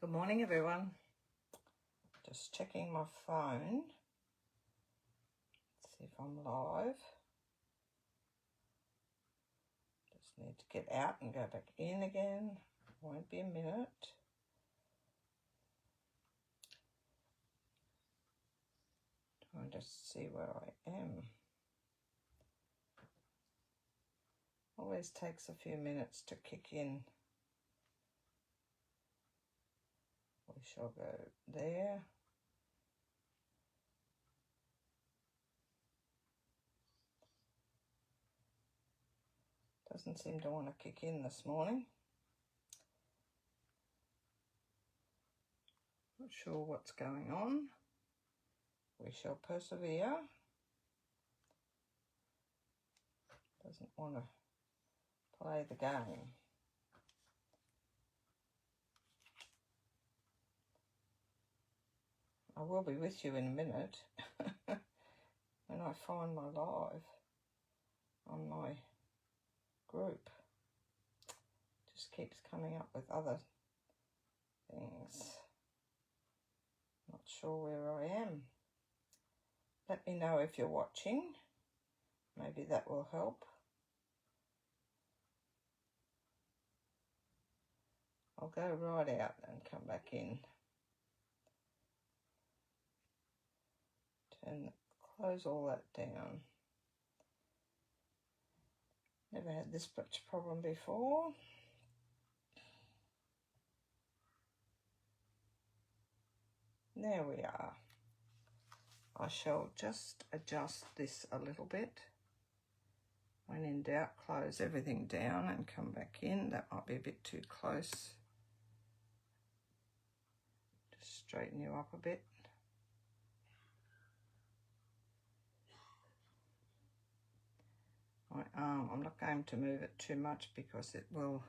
Good morning, everyone. Just checking my phone. Let's see if I'm live. Just need to get out and go back in again. Won't be a minute. Trying to see where I am. Always takes a few minutes to kick in. We shall go there. Doesn't seem to want to kick in this morning. Not sure what's going on. We shall persevere. Doesn't want to play the game. I will be with you in a minute when I find my live on my group. Just keeps coming up with other things. Not sure where I am. Let me know if you're watching. Maybe that will help. I'll go right out and come back in. Close all that down. Never had this much problem before. There we are. I shall just adjust this a little bit. When in doubt, close everything down and come back in. That might be a bit too close. Just straighten you up a bit. My arm, I'm not going to move it too much because it will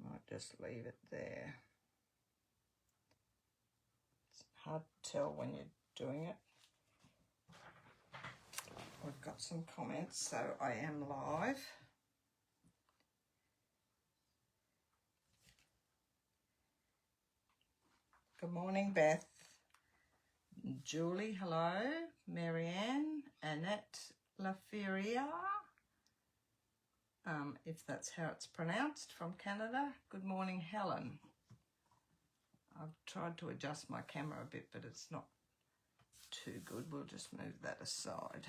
might just leave it there. It's hard to tell when you're doing it. We've got some comments, so I am live. Good morning, Beth. Julie, hello. Marianne, Annette Laferia, if that's how it's pronounced, from Canada. Good morning, Helen. I've tried to adjust my camera a bit, but it's not too good. We'll just move that aside.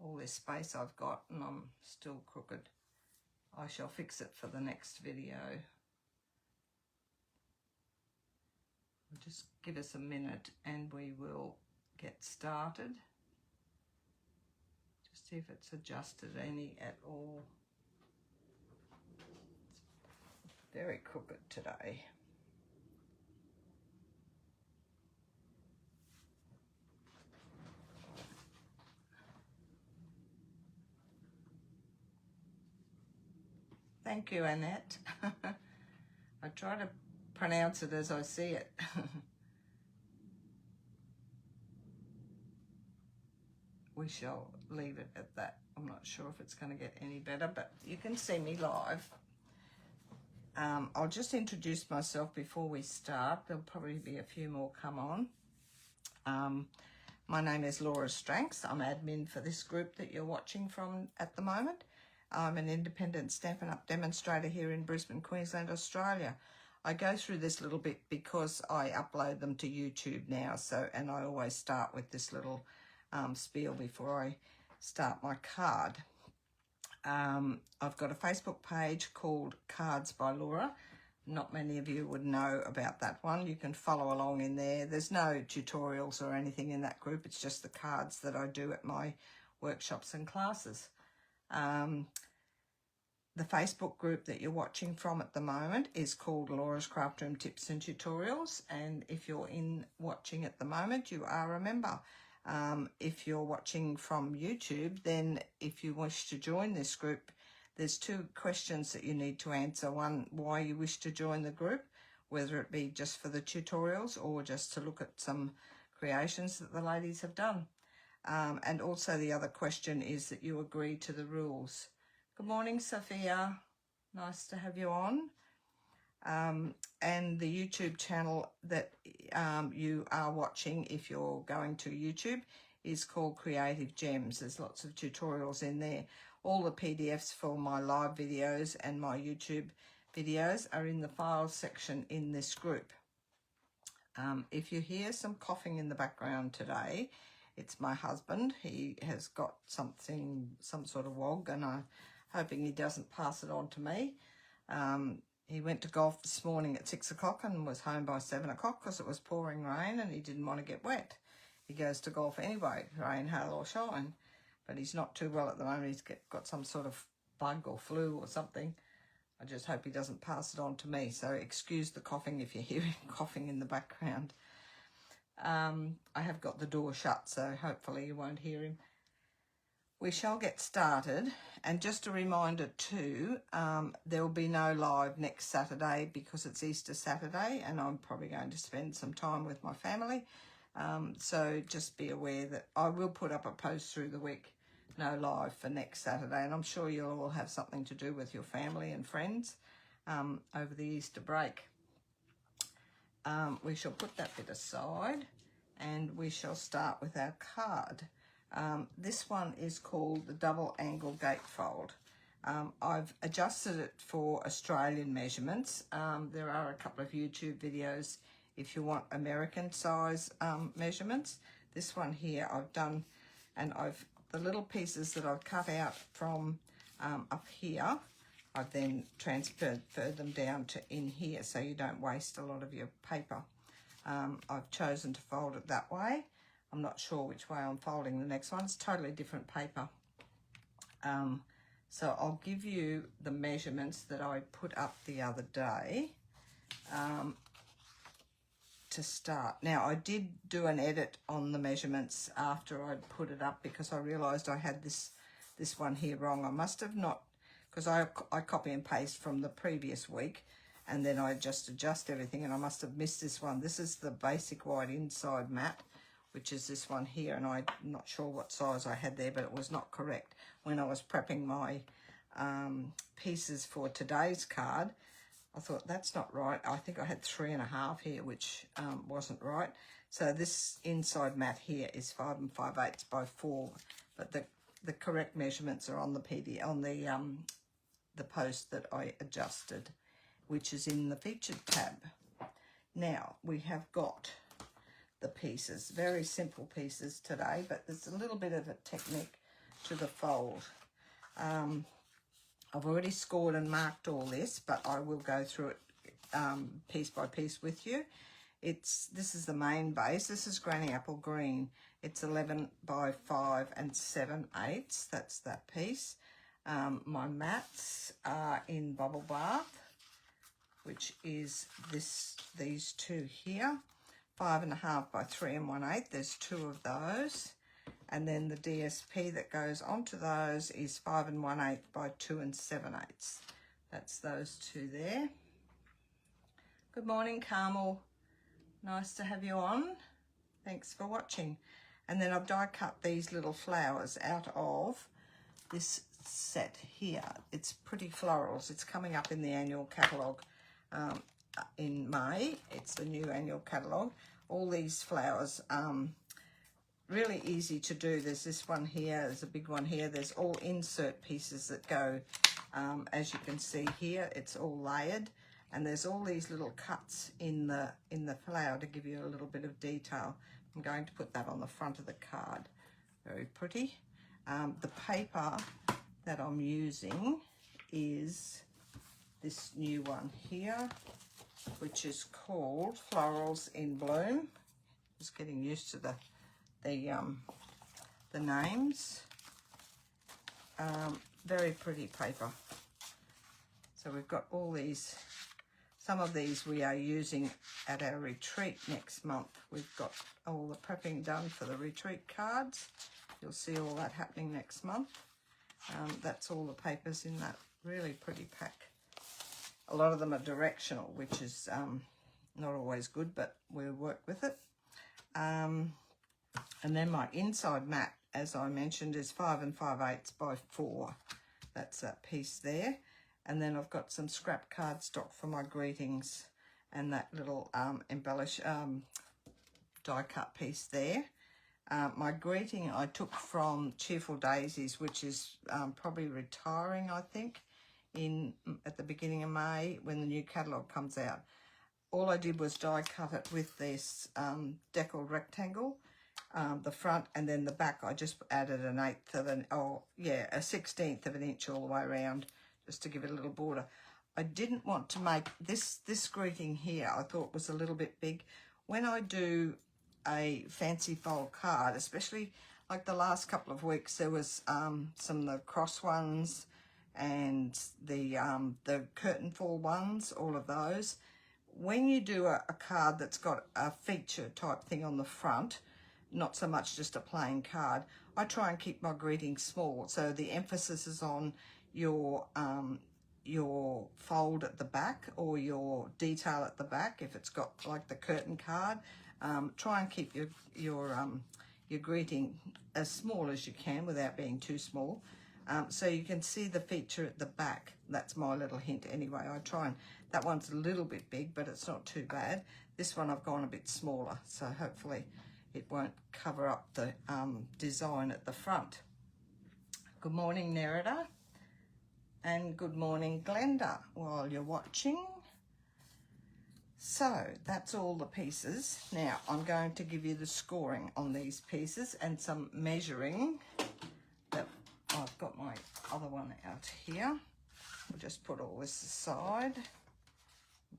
All this space I've got and I'm still crooked. I shall fix it for the next video. Just give us a minute and we will get started. Just see if it's adjusted any at all. It's very crooked today. Thank you, Annette. I try to pronounce it as I see it. We shall leave it at that. I'm not sure if it's going to get any better, but you can see me live. I'll just introduce myself before we start. There'll probably be a few more come on. My name is Laura Stranks. I'm admin for this group that you're watching from at the moment. I'm an independent Stampin' Up! Demonstrator here in Brisbane, Queensland, Australia. I go through this little bit because I upload them to YouTube now, and I always start with this little spiel before I start my card. I've got a Facebook page called Cards by Laura. Not many of you would know about that one. You can follow along in there. There's no tutorials or anything in that group. It's just the cards that I do at my workshops and classes. The Facebook group that you're watching from at the moment is called Laura's Craft Room Tips and Tutorials. And if you're watching at the moment, you are a member. If you're watching from YouTube, then if you wish to join this group, there's two questions that you need to answer. One, why you wish to join the group, whether it be just for the tutorials or just to look at some creations that the ladies have done. And also the other question is that you agree to the rules Good morning, Sophia. Nice to have you on. And the YouTube channel that you are watching, if you're going to YouTube, is called Creative Gems. There's lots of tutorials in there. All the PDFs for my live videos and my YouTube videos are in the files section in this group. If you hear some coughing in the background today, it's my husband. He has got some sort of wog, and I'm hoping he doesn't pass it on to me. He went to golf this morning at 6 o'clock and was home by 7 o'clock because it was pouring rain and he didn't want to get wet. He goes to golf anyway, rain, hail or shine. But he's not too well at the moment. He's got some sort of bug or flu or something. I just hope he doesn't pass it on to me. So excuse the coughing if you hear him coughing in the background. I have got the door shut, so hopefully you won't hear him. We shall get started, and just a reminder too, there will be no live next Saturday because it's Easter Saturday and I'm probably going to spend some time with my family. So just be aware that I will put up a post through the week, no live for next Saturday, and I'm sure you'll all have something to do with your family and friends over the Easter break. We shall put that bit aside and we shall start with our card. This one is called the double angle gatefold. I've adjusted it for Australian measurements. There are a couple of YouTube videos if you want American size measurements. This one here I've done, and the little pieces that I've cut out from up here, I've then transferred them down to in here so you don't waste a lot of your paper. I've chosen to fold it that way. I'm not sure which way I'm folding the next one. It's totally different paper. So I'll give you the measurements that I put up the other day to start. Now, I did do an edit on the measurements after I'd put it up because I realised I had this one here wrong. I must have not, because I copy and paste from the previous week and then I just adjust everything, and I must have missed this one. This is the basic white inside mat, which is this one here, and I'm not sure what size I had there, but it was not correct. When I was prepping my pieces for today's card, I thought, that's not right. I think I had 3.5 here, which wasn't right. So this inside mat here is 5 5/8 by 4, but the correct measurements are on the the post that I adjusted, which is in the featured tab. Now we have got the pieces, very simple pieces today, but there's a little bit of a technique to the fold. I've already scored and marked all this, but I will go through it piece by piece with you. This is the main base. This is Granny Apple Green. It's 11 by 5 7/8. That's that piece. My mats are in Bubble Bath, which is these two here. 5.5 by 3 1/8. There's 2 of those. And then the DSP that goes onto those is 5 1/8 by 2 7/8. That's those two there. Good morning, Carmel. Nice to have you on. Thanks for watching. And then I've die cut these little flowers out of this set here. It's pretty florals. It's coming up in the annual catalogue in May. It's the new annual catalogue. All these flowers, really easy to do. There's this one here, there's a big one here. There's all insert pieces that go, as you can see here, it's all layered, and there's all these little cuts in the flower to give you a little bit of detail. I'm going to put that on the front of the card. Very pretty. The paper that I'm using is this new one here, which is called Florals in Bloom. Just getting used to the names. Very pretty paper. So we've got all these. Some of these we are using at our retreat next month. We've got all the prepping done for the retreat cards. You'll see all that happening next month. That's all the papers in that really pretty pack. A lot of them are directional, which is not always good, but we'll work with it. And then my inside mat, as I mentioned, is 5 5/8 by 4. That's that piece there. And then I've got some scrap cardstock for my greetings and that little die cut piece there. My greeting I took from Cheerful Daisies, which is probably retiring, I think, at the beginning of May when the new catalogue comes out. All I did was die cut it with this deckled rectangle, the front, and then the back I just added a 1/16 of an inch all the way around, just to give it a little border. I didn't want to make this greeting here, I thought was a little bit big. When I do a fancy fold card, especially like the last couple of weeks, there was some of the cross ones and the curtain fall ones, all of those. When you do a card that's got a feature type thing on the front, not so much just a plain card, I try and keep my greetings small, so the emphasis is on your fold at the back or your detail at the back. If it's got like the curtain card, try and keep your greeting as small as you can without being too small, so you can see the feature at the back. That's my little hint anyway. I try and, that one's a little bit big, but it's not too bad. This one I've gone a bit smaller, so hopefully it won't cover up the design at the front. Good morning, Nerida, and good morning, Glenda, while you're watching. So that's all the pieces. Now I'm going to give you the scoring on these pieces and some measuring. That I've got my other one out here. I'll just put all this aside,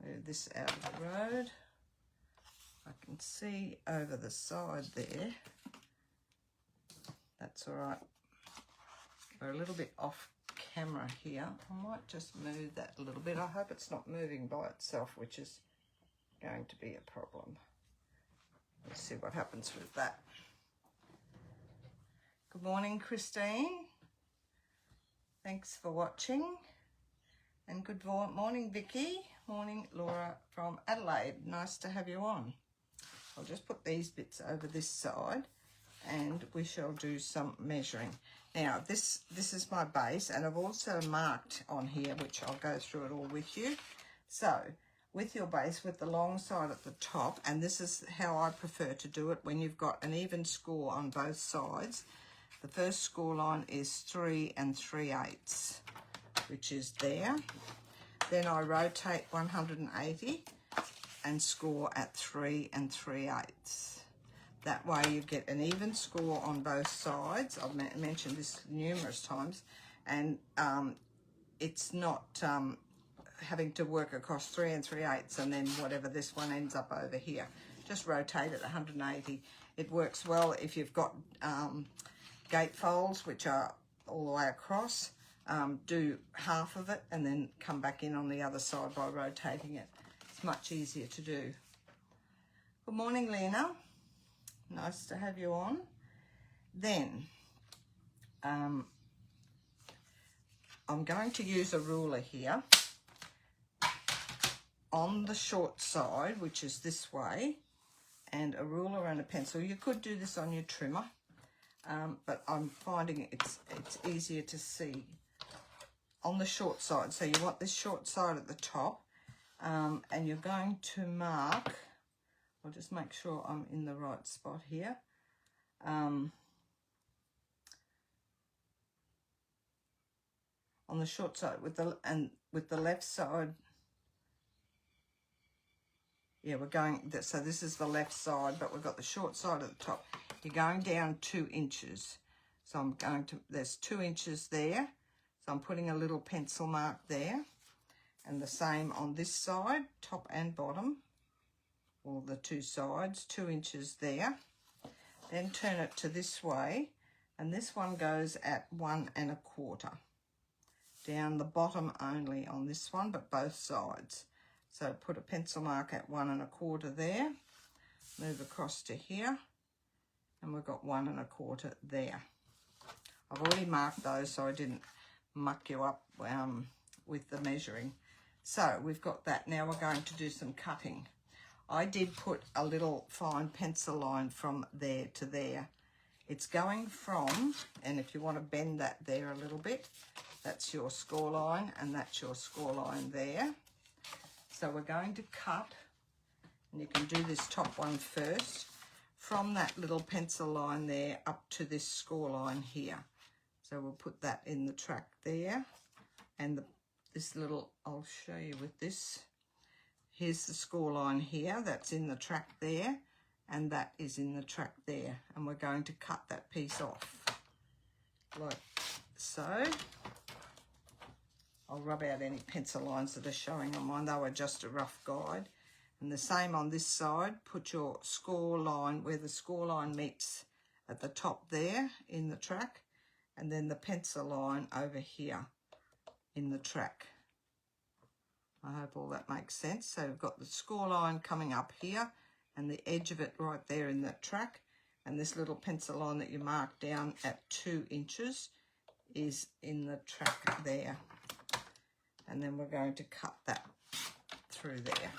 move this out of the road. I can see over the side there. That's all right. We're a little bit off camera here. I might just move that a little bit. I hope it's not moving by itself, which is going to be a problem. Let's see what happens with that. Good morning, Christine. Thanks for watching. And good morning, Vicky. Morning, Laura from Adelaide. Nice to have you on. I'll just put these bits over this side and we shall do some measuring. Now, this is my base, and I've also marked on here, which I'll go through it all with you. So, with your base, with the long side at the top, and this is how I prefer to do it when you've got an even score on both sides. The first score line is 3 3/8, which is there. Then I rotate 180 and score at 3 3/8. That way you get an even score on both sides. I've mentioned this numerous times, and it's not having to work across 3 3/8 and then whatever this one ends up over here. Just rotate it 180. It works well if you've got gate folds, which are all the way across. Do half of it and then come back in on the other side by rotating it. It's much easier to do. Good morning, Lena. Nice to have you on. Then I'm going to use a ruler here on the short side, which is this way, and a ruler and a pencil. You could do this on your trimmer, but I'm finding it's easier to see on the short side. So you want this short side at the top, and you're going to mark, I'll just make sure I'm in the right spot here. On the short side with the left side, yeah, we're going, so this is the left side, but we've got the short side at the top. You're going down 2 inches. So I'm going to, there's 2 inches there. So I'm putting a little pencil mark there. And the same on this side, top and bottom, or the 2 sides, 2 inches there. Then turn it to this way, and this one goes at 1 1/4. Down the bottom only on this one, but both sides. So put a pencil mark at 1 1/4 there, move across to here, and we've got 1 1/4 there. I've already marked those so I didn't muck you up with the measuring. So we've got that. Now we're going to do some cutting. I did put a little fine pencil line from there to there It's going from, and if you want to bend that there a little bit, that's your score line and that's your score line there. So we're going to cut, and you can do this top one first, from that little pencil line there up to this score line here. So we'll put that in the track there, and this little, I'll show you with this. Here's the score line here, that's in the track there, and that is in the track there. And we're going to cut that piece off, like so. I'll rub out any pencil lines that are showing on mine. They were just a rough guide. And the same on this side, put your score line where the score line meets at the top there in the track, and then the pencil line over here in the track. I hope all that makes sense. So we've got the score line coming up here and the edge of it right there in that track, and this little pencil line that you mark down at 2 inches is in the track there. And then we're going to cut that through there.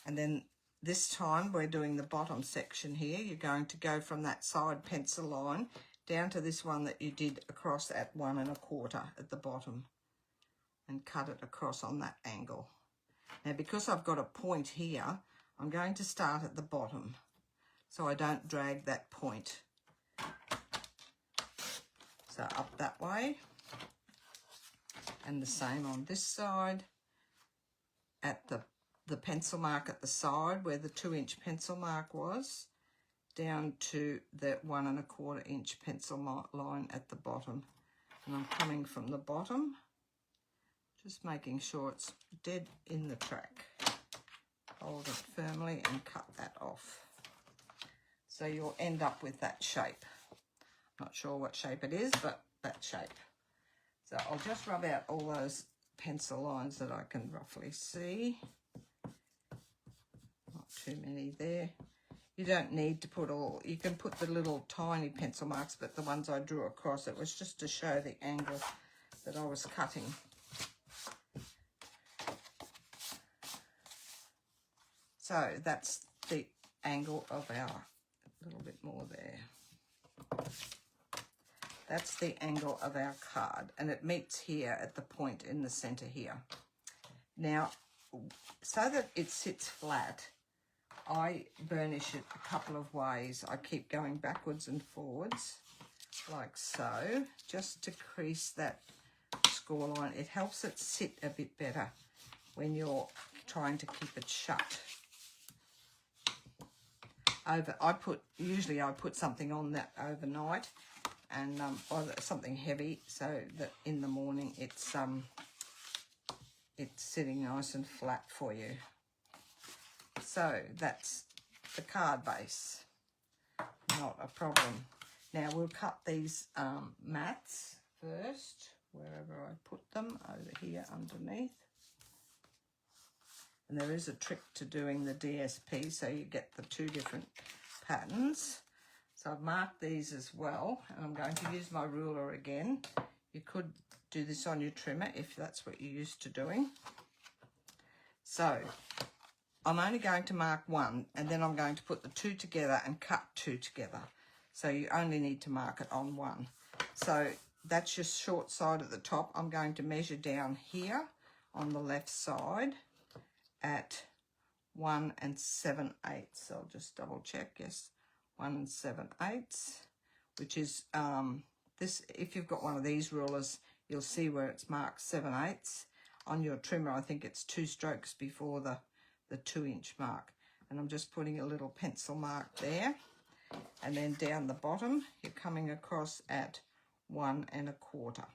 And then this time we're doing the bottom section here. You're going to go from that side pencil line down to this one that you did across at 1 1/4 at the bottom, and cut it across on that angle. Now, because I've got a point here, I'm going to start at the bottom so I don't drag that point. So up that way, and the same on this side at the pencil mark at the side where the 2 inch pencil mark was, down to the 1 1/4 inch pencil line at the bottom. And I'm coming from the bottom, just making sure it's dead in the track. Hold it firmly and cut that off. So you'll end up with that shape. Not sure what shape it is, but that shape. So I'll just rub out all those pencil lines that I can roughly see. Not too many there. You don't need to put all, you can put the little tiny pencil marks, but the ones I drew across, it was just to show the angle that I was cutting. So that's the angle of our, a little bit more there. That's the angle of our card, and it meets here at the point in the center here. Now, so that it sits flat, I burnish it a couple of ways. I keep going backwards and forwards, like so, just to crease that score line. It helps it sit a bit better when you're trying to keep it shut. Usually I put something on that overnight, and or something heavy, so that in the morning it's sitting nice and flat for you. So that's the card base, not a problem. Now we'll cut these mats first, wherever I put them, over here underneath. And there is a trick to doing the DSP, so you get the 2 different patterns. So I've marked these as well, and I'm going to use my ruler again. You could do this on your trimmer if that's what you're used to doing. So I'm only going to mark 1, and then I'm going to put the 2 together and cut 2 together. So you only need to mark it on 1. So that's your short side at the top. I'm going to measure down here on the left side at 1 7/8. I'll just double check. Yes, 1 7/8, which is this. If you've got one of these rulers, you'll see where it's marked 7/8. On your trimmer, I think it's 2 strokes before the 2 inch mark. And I'm just putting a little pencil mark there. And then down the bottom, you're coming across at 1 1/4,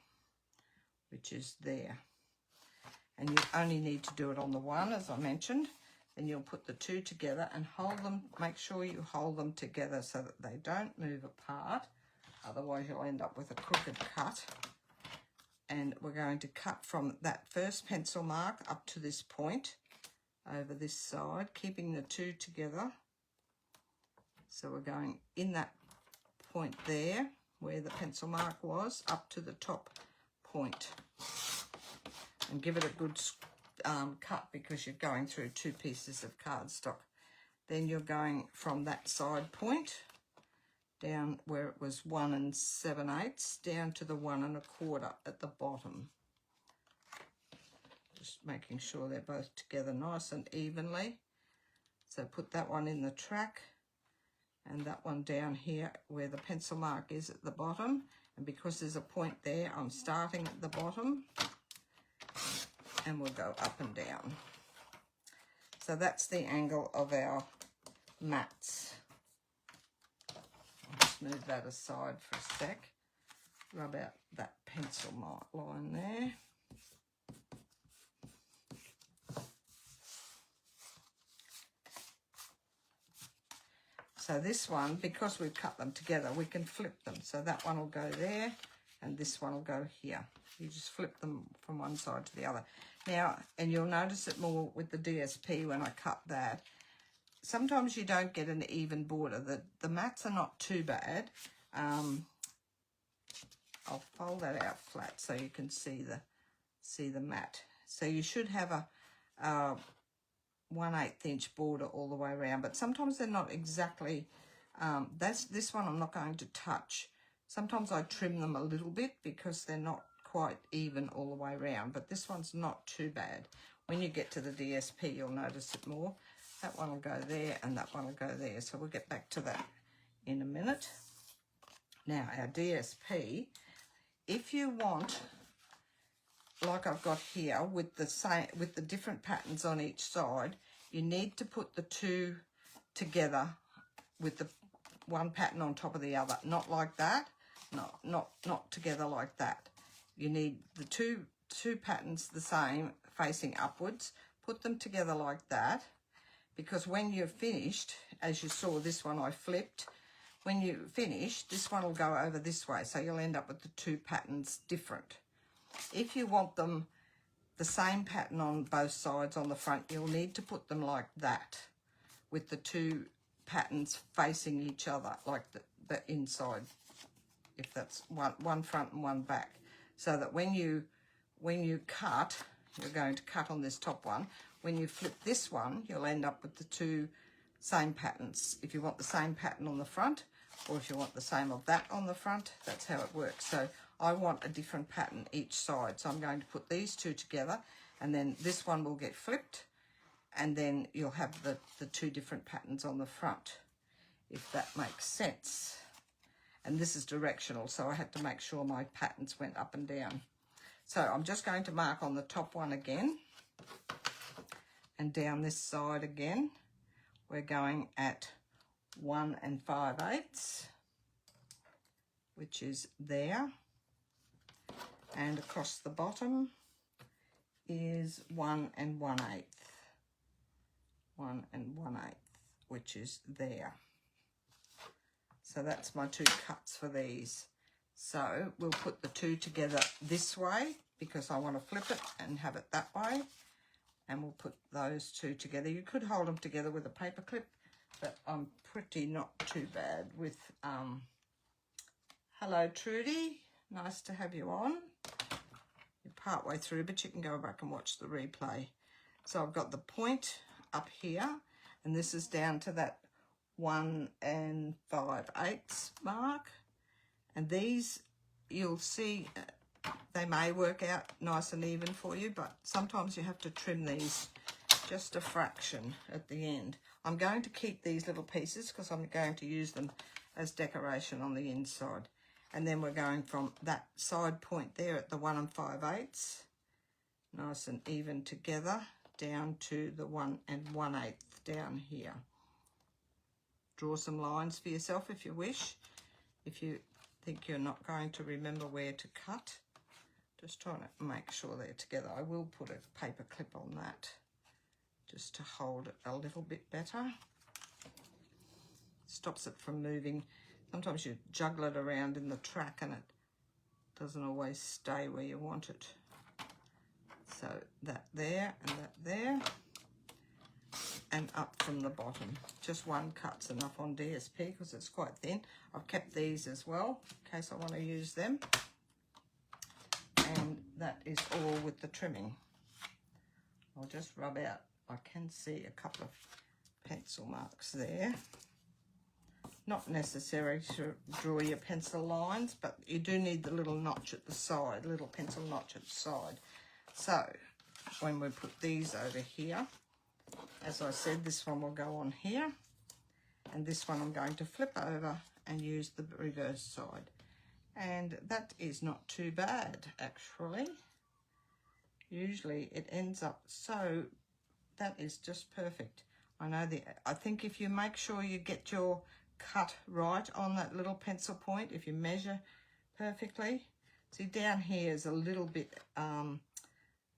which is there. And you only need to do it on the 1, as I mentioned. Then you'll put the 2 together and hold them. Make sure you hold them together so that they don't move apart. Otherwise, you'll end up with a crooked cut. And we're going to cut from that first pencil mark up to this point over this side, keeping the 2 together. So we're going in that point there where the pencil mark was up to the top point, and give it a good cut because you're going through 2 pieces of cardstock. Then you're going from that side point down where it was 1 7/8 down to the 1 1/4 at the bottom. Just making sure they're both together nice and evenly. So put that one in the track and that one down here where the pencil mark is at the bottom. And because there's a point there, I'm starting at the bottom and we'll go up and down. So that's the angle of our mats. I'll just move that aside for a sec. Rub out that pencil mark line there. So this one, because we've cut them together, we can flip them. So that one will go there and this one will go here. You just flip them from one side to the other. Now, and you'll notice it more with the DSP when I cut that. Sometimes you don't get an even border. The mats are not too bad. I'll fold that out flat so you can see the mat. So you should have a 1/8 inch border all the way around, but sometimes they're not exactly, this one I'm not going to touch. Sometimes I trim them a little bit because they're not quite even all the way around, but this one's not too bad. When you get to the DSP, you'll notice it more. That one will go there and that one will go there. So we'll get back to that in a minute. Now our DSP, if you want, like I've got here with the different patterns on each side, you need to put the two together with the one pattern on top of the other. Not like that. Not together like that. You need the two patterns the same facing upwards. Put them together like that, because when you're finished, as you saw this one I flipped, when you finish, this one will go over this way, so you'll end up with the two patterns different. If you want them the same pattern on both sides on the front, you'll need to put them like that, with the two patterns facing each other, like the inside, if that's one front and one back, so that when you cut, you're going to cut on this top one. When you flip this one, you'll end up with the two same patterns. If you want the same pattern on the front, or if you want the same of that on the front, that's how it works. So I want a different pattern each side. So I'm going to put these two together, and then this one will get flipped, and then you'll have the two different patterns on the front, if that makes sense. And this is directional, so I had to make sure my patterns went up and down. So I'm just going to mark on the top one again, and down this side again. We're going at 1 5/8, which is there. And across the bottom is 1 1/8. 1 1/8, which is there. So that's my two cuts for these. So we'll put the two together this way, because I want to flip it and have it that way. And we'll put those two together. You could hold them together with a paper clip, but I'm pretty not too bad with, hello Trudy, nice to have you on. You're part way through, but you can go back and watch the replay. So I've got the point up here, and this is down to that 1 5/8 mark. And these, you'll see, they may work out nice and even for you, but sometimes you have to trim these just a fraction at the end. I'm going to keep these little pieces because I'm going to use them as decoration on the inside. And then we're going from that side point there at the 1 5/8, nice and even together, down to the 1 1/8 down here. Draw some lines for yourself if you wish. If you think you're not going to remember where to cut, just trying to make sure they're together. I will put a paper clip on that just to hold it a little bit better. Stops it from moving. Sometimes you juggle it around in the track and it doesn't always stay where you want it. So that there and that there, and up from the bottom. Just one cut's enough on DSP because it's quite thin. I've kept these as well in case I want to use them. And that is all with the trimming. I'll just rub out. I can see a couple of pencil marks there. Not necessary to draw your pencil lines, but you do need the little notch at the side, little pencil notch at the side. So when we put these over here, as I said, this one will go on here, and this one I'm going to flip over and use the reverse side. And that is not too bad, actually. Usually it ends up, so that is just perfect. I think if you make sure you get your cut right on that little pencil point, if you measure perfectly. See, down here is a little bit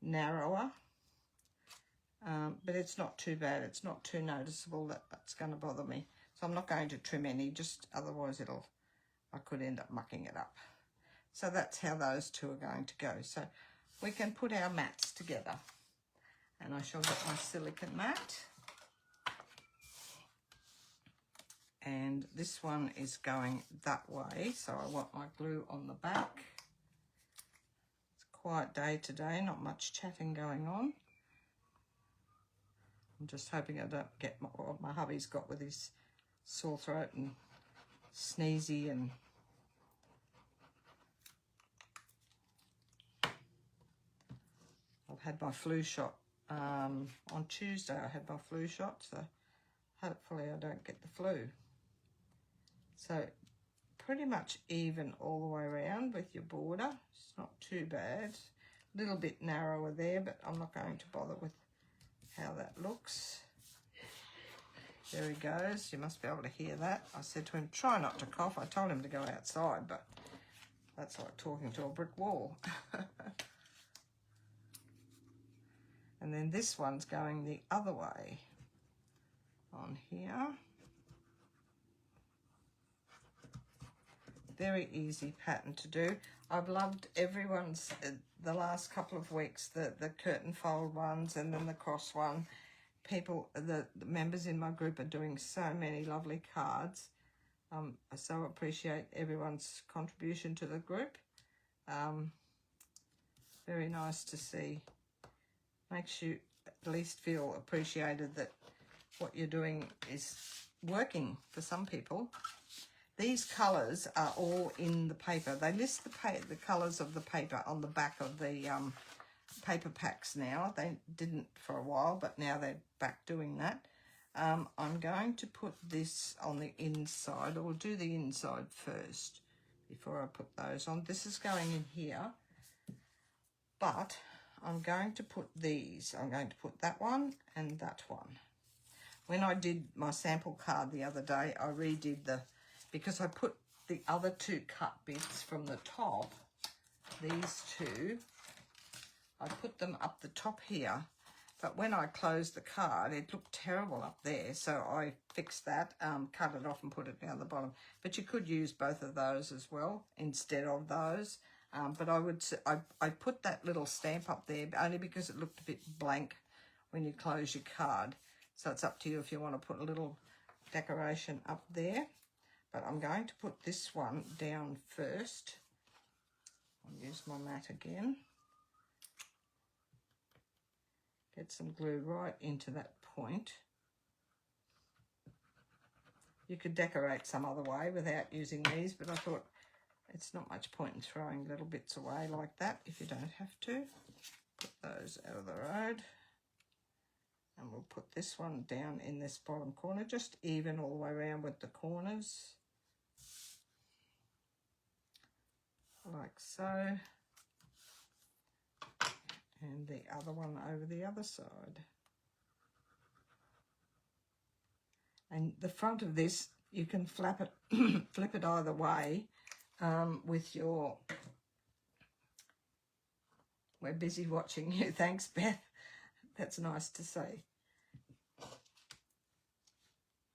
narrower, but it's not too bad. It's not too noticeable that that's going to bother me. So I'm not going to trim any, just otherwise I could end up mucking it up. So that's how those two are going to go. So we can put our mats together, and I shall get my silicone mat. And this one is going that way, so I want my glue on the back. It's a quiet day today, not much chatting going on. I'm just hoping I don't get what my hubby's got with his sore throat and sneezy, and I've had my flu shot on Tuesday. I had my flu shot, so hopefully I don't get the flu. So pretty much even all the way around with your border. It's not too bad. A little bit narrower there, but I'm not going to bother with how that looks. There he goes. You must be able to hear that. I said to him, try not to cough. I told him to go outside, but that's like talking to a brick wall. And then this one's going the other way on here. Very easy pattern to do. I've loved everyone's, the last couple of weeks, the curtain fold ones and then the cross one. People, the members in my group are doing so many lovely cards. I so appreciate everyone's contribution to the group. Very nice to see. Makes you at least feel appreciated that what you're doing is working for some people. These colours are all in the paper. They list the colours of the paper on the back of the paper packs now. They didn't for a while, but now they're back doing that. I'm going to put this on the inside. I'll do the inside first before I put those on. This is going in here, but I'm going to put these. I'm going to put that one and that one. When I did my sample card the other day, I redid because I put the other two cut bits from the top, these two, I put them up the top here, but when I closed the card, it looked terrible up there, so I fixed that, cut it off and put it down the bottom. But you could use both of those as well instead of those, but I put that little stamp up there only because it looked a bit blank when you close your card, so it's up to you if you want to put a little decoration up there. But I'm going to put this one down first. I'll use my mat again. Get some glue right into that point. You could decorate some other way without using these, but I thought it's not much point in throwing little bits away like that if you don't have to. Put those out of the road. And we'll put this one down in this bottom corner, just even all the way around with the corners. Like so. And the other one over the other side. And the front of this, you can flap it, flip it either way with your... We're busy watching you. Thanks, Beth. That's nice to see.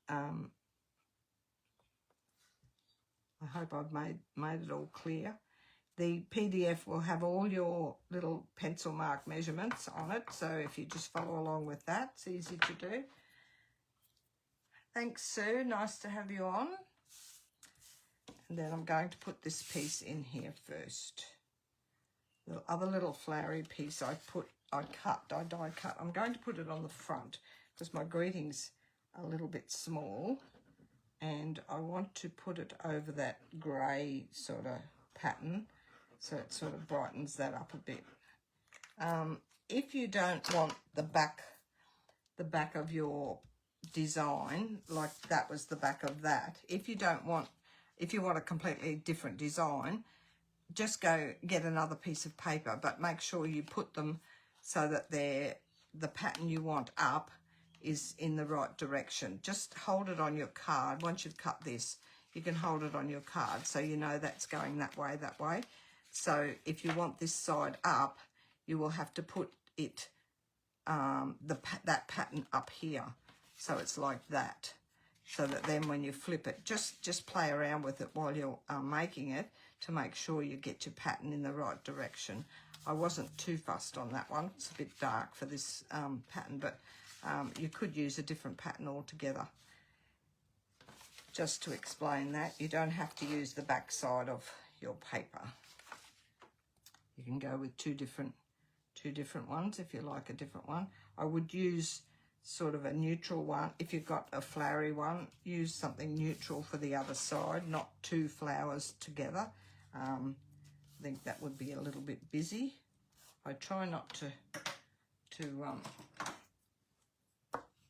I hope I've made it all clear. The PDF will have all your little pencil mark measurements on it, so if you just follow along with that, it's easy to do. Thanks, Sue. Nice to have you on. And then I'm going to put this piece in here first. The other little flowery piece I die cut. I'm going to put it on the front because my greeting's a little bit small, and I want to put it over that grey sort of pattern, so it sort of brightens that up a bit. If you don't want the back of your design, like that was the back of that, if you want a completely different design, just go get another piece of paper, but make sure you put them so that the pattern you want up is in the right direction. Just hold it on your card. Once you've cut this, you can hold it on your card so you know that's going that way, that way. So if you want this side up, you will have to put it, that pattern up here. So it's like that. So that then when you flip it, just play around with it while you're making it to make sure you get your pattern in the right direction. I wasn't too fussed on that one. It's a bit dark for this pattern, but you could use a different pattern altogether. Just to explain that, you don't have to use the back side of your paper. You can go with two different ones if you like a different one. I would use sort of a neutral one. If you've got a flowery one, use something neutral for the other side, not two flowers together. I think that would be a little bit busy. I try not to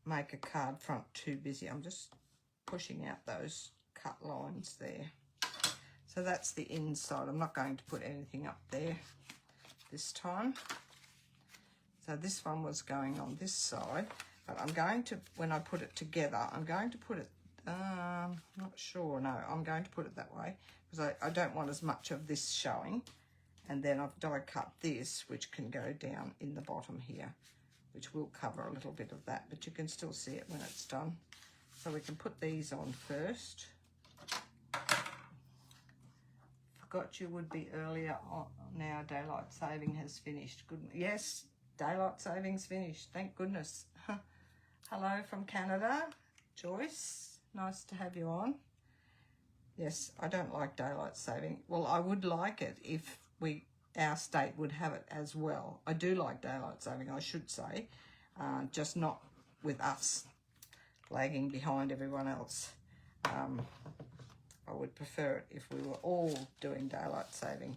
make a card front too busy. I'm just pushing out those cut lines there. So that's the inside. I'm not going to put anything up there this time. So this one was going on this side, but I'm going to, when I put it together, I'm going to put it, not sure, no, I'm going to put it that way because I don't want as much of this showing. And then I've die cut this, which can go down in the bottom here, which will cover a little bit of that, but you can still see it when it's done. So we can put these on first. Forgot you would be earlier on. Now daylight saving has finished. Good. Yes, daylight saving's finished. Thank goodness. Hello from Canada, Joyce. Nice to have you on. Yes, I don't like daylight saving. Well, I would like it if our state would have it as well. I do like daylight saving, I should say, just not with us lagging behind everyone else. I would prefer it if we were all doing daylight saving.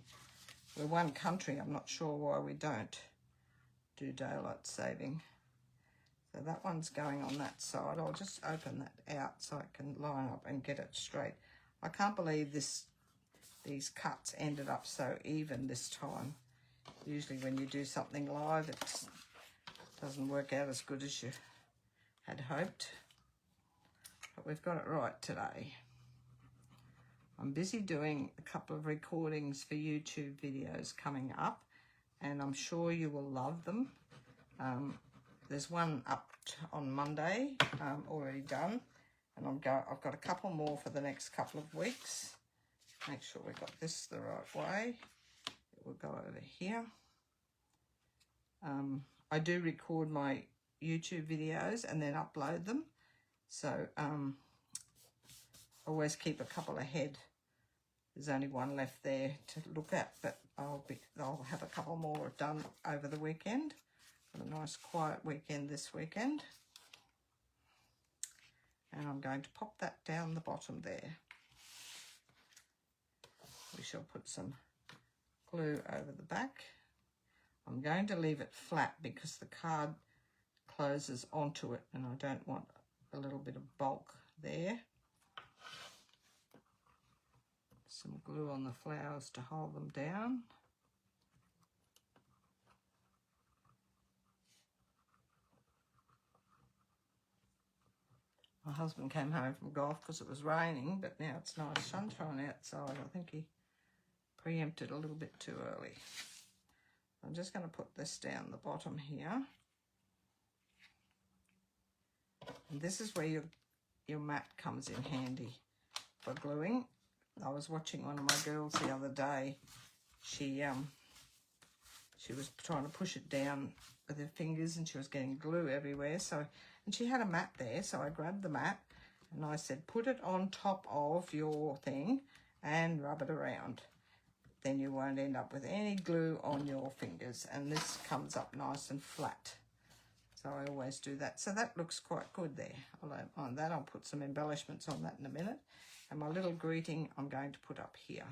We're one country, I'm not sure why we don't do daylight saving. So that one's going on that side. I'll just open that out so I can line up and get it straight. I can't believe these cuts ended up so even this time. Usually when you do something live, it doesn't work out as good as you had hoped. But we've got it right today. I'm busy doing a couple of recordings for YouTube videos coming up, and I'm sure you will love them. There's one up on Monday, already done, and I've got a couple more for the next couple of weeks. Make sure we got this the right way. It will go over here. I do record my YouTube videos and then upload them, so always keep a couple ahead. There's only one left there to look at, but I'll have a couple more done over the weekend. Got a nice quiet weekend this weekend. And I'm going to pop that down the bottom there. We shall put some glue over the back. I'm going to leave it flat because the card closes onto it and I don't want a little bit of bulk there. Some glue on the flowers to hold them down. My husband came home from golf because it was raining, but now it's nice sunshine outside. I think he preempted a little bit too early. I'm just going to put this down the bottom here. And this is where your mat comes in handy for gluing. I was watching one of my girls the other day. She was trying to push it down with her fingers and she was getting glue everywhere. And she had a mat there, so I grabbed the mat and I said, put it on top of your thing and rub it around. Then you won't end up with any glue on your fingers. And this comes up nice and flat. So I always do that. So that looks quite good there. I don't mind that. I'll put some embellishments on that in a minute. And my little greeting I'm going to put up here.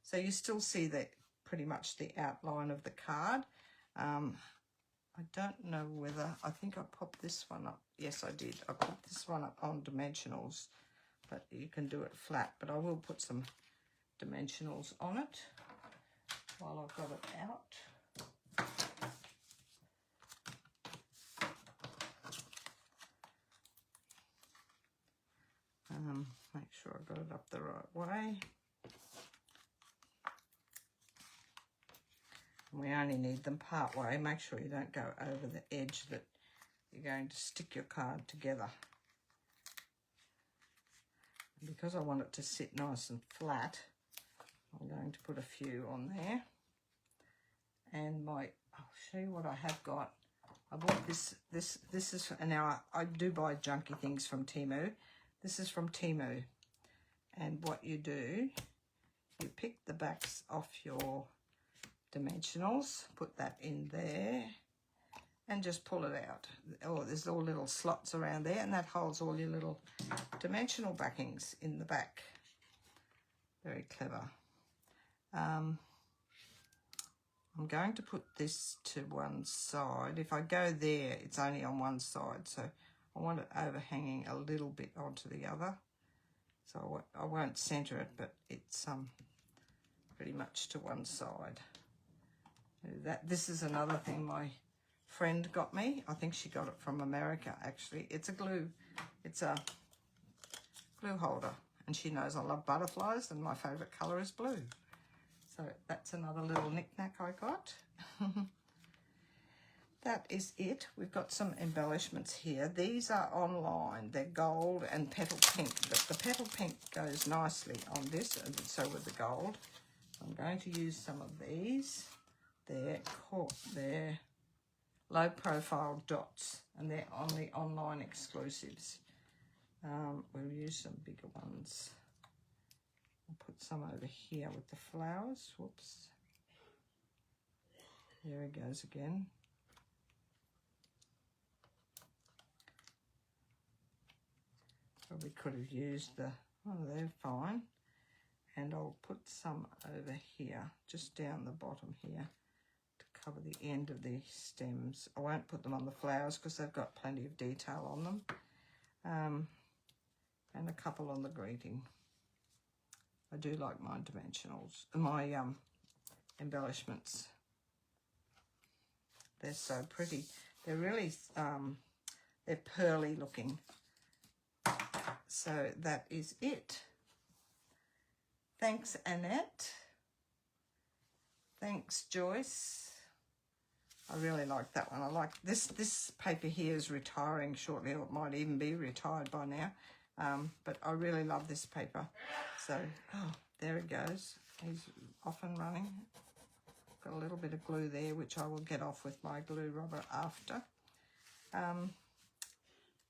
So you still see that pretty much the outline of the card. I don't know whether, I think I popped this one up. Yes, I did. I put this one up on dimensionals, but you can do it flat. But I will put some dimensionals on it while I've got it out. Make sure I got it up the right way. And we only need them part way. Make sure you don't go over the edge that you're going to stick your card together. And because I want it to sit nice and flat, I'm going to put a few on there. And I'll show you what I have got. I bought this is, and now I do buy junky things from Temu. This is from Temu. And what you do, you pick the backs off your dimensionals, put that in there, and just pull it out. Oh, there's all little slots around there, and that holds all your little dimensional backings in the back. Very clever. I'm going to put this to one side. If I go there, it's only on one side, so I want it overhanging a little bit onto the other. So I won't center it, but it's pretty much to one side. This is another thing my friend got me. I think she got it from America, actually. It's a glue holder, and she knows I love butterflies, and my favorite color is blue. So that's another little knick-knack I got. That is it. We've got some embellishments here. These are online. They're gold and petal pink, but the petal pink goes nicely on this, and so with the gold. I'm going to use some of these. They're low profile dots, and they're on the online exclusives. We'll use some bigger ones. I'll put some over here with the flowers. Whoops. There it goes again. Probably could have used they're fine. And I'll put some over here, just down the bottom here, to cover the end of the stems. I won't put them on the flowers because they've got plenty of detail on them. And a couple on the greeting. I do like my dimensionals, my embellishments. They're so pretty. They're really, they're pearly looking. So that is it. Thanks, Annette. Thanks, Joyce. I really like that one. I like this paper here is retiring shortly, or it might even be retired by now. But I really love this paper. So, there it goes. He's off and running. Got a little bit of glue there, which I will get off with my glue rubber after.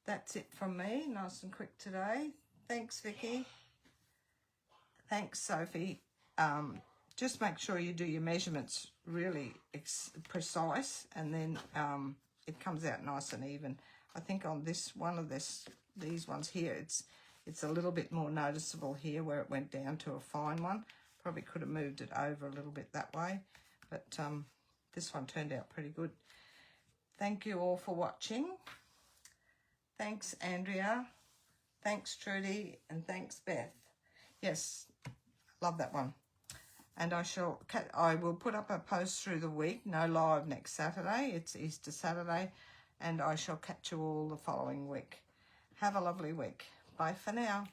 That's it from me. Nice and quick today. Thanks, Vicky. Thanks, Sophie. Just make sure you do your measurements really precise, and then it comes out nice and even. I think on this one of these ones here, it's a little bit more noticeable here where it went down to a fine one. Probably could have moved it over a little bit that way, but this one turned out pretty good. Thank you all for watching. Thanks, Andrea. Thanks, Trudy, and thanks, Beth. Yes, love that one. And I will put up a post through the week. No live next Saturday. It's Easter Saturday, and I shall catch you all the following week. Have a lovely week. Bye for now.